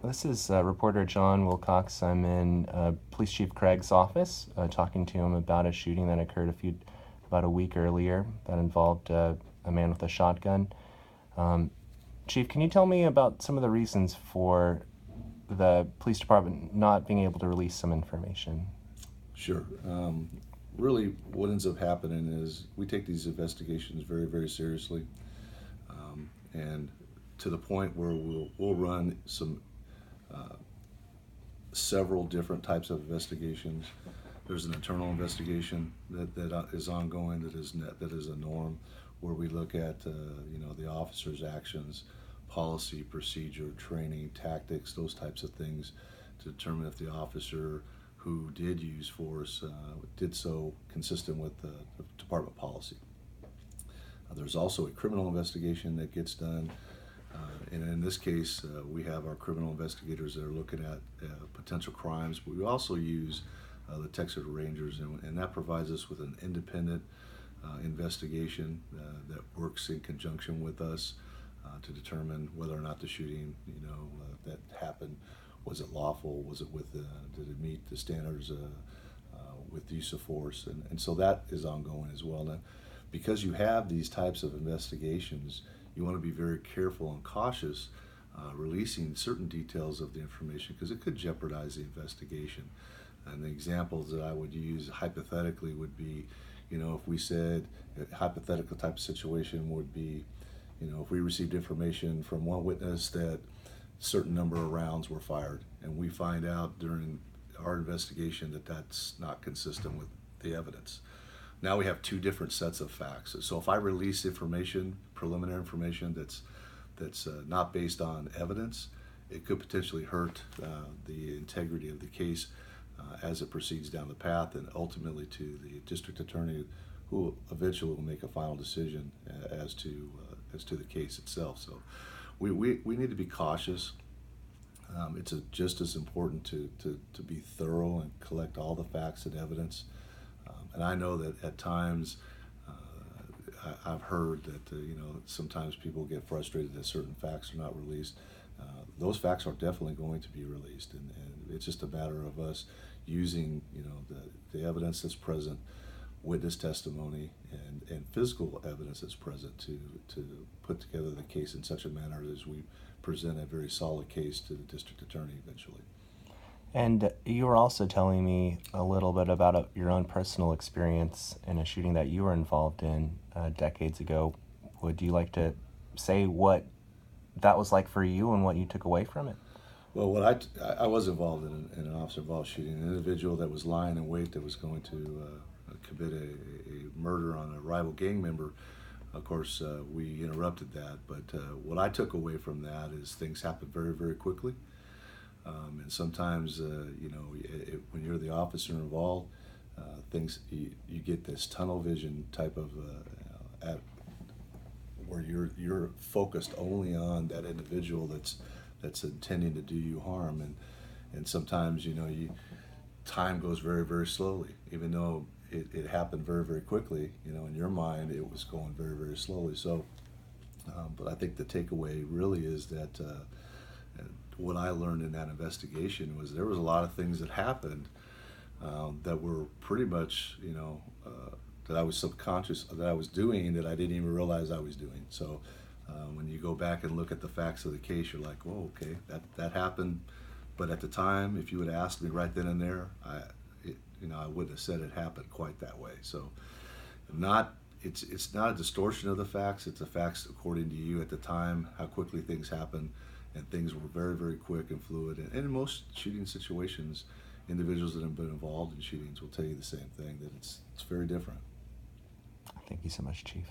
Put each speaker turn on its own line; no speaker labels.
This is reporter John Wilcox. I'm in Police Chief Craig's office, talking to him about a shooting that occurred about a week earlier that involved a man with a shotgun. Chief, can you tell me about some of the reasons for the police department not being able to release some information?
Sure. Really, what ends up happening is we take these investigations very, very seriously, and to the point where we'll run several different types of investigations. There's an internal investigation that is ongoing, that is a norm, where we look at the officer's actions, policy, procedure, training, tactics, those types of things, to determine if the officer who did use force did so consistent with the department policy. There's also a criminal investigation that gets done. And in this case, we have our criminal investigators that are looking at potential crimes, but we also use the Texas Rangers, and that provides us with an independent investigation that works in conjunction with us to determine whether or not the shooting, that happened, was it lawful, did it meet the standards with the use of force, and so that is ongoing as well. Now, because you have these types of investigations, you want to be very careful and cautious releasing certain details of the information, because it could jeopardize the investigation. And the examples that I would use hypothetically would be, if we said a hypothetical type of situation would be, if we received information from one witness that a certain number of rounds were fired, and we find out during our investigation that that's not consistent with the evidence. Now we have two different sets of facts. So if I release information, preliminary information that's not based on evidence, it could potentially hurt the integrity of the case as it proceeds down the path, and ultimately to the district attorney, who eventually will make a final decision as to the case itself. So we need to be cautious. It's just as important to be thorough and collect all the facts and evidence. And I know that at times I've heard that sometimes people get frustrated that certain facts are not released. Those facts are definitely going to be released, and it's just a matter of us using the evidence that's present, witness testimony, and physical evidence that's present to put together the case in such a manner as we present a very solid case to the district attorney eventually.
And you were also telling me a little bit about your own personal experience in a shooting that you were involved in decades ago. Would you like to say what that was like for you and what you took away from it?
Well, I was involved in an officer-involved shooting, an individual that was lying in wait, that was going to commit a murder on a rival gang member. Of course, we interrupted that, but what I took away from that is things happen very, very quickly. And sometimes, when you're the officer involved, things you get this tunnel vision type of where you're focused only on that individual that's intending to do you harm, and sometimes time goes very, very slowly, even though it happened very, very quickly. In your mind, it was going very, very slowly. So, but I think the takeaway really is that. What I learned in that investigation was there was a lot of things that happened that were pretty much, that I was subconscious that I was doing, that I didn't even realize I was doing. So when you go back and look at the facts of the case, you're like, whoa, okay, that happened. But at the time, if you would have asked me right then and there, I wouldn't have said it happened quite that way. So it's not a distortion of the facts. It's the facts according to you at the time, how quickly things happen. And things were very, very quick and fluid. And in most shooting situations, individuals that have been involved in shootings will tell you the same thing, that it's very different.
Thank you so much, Chief.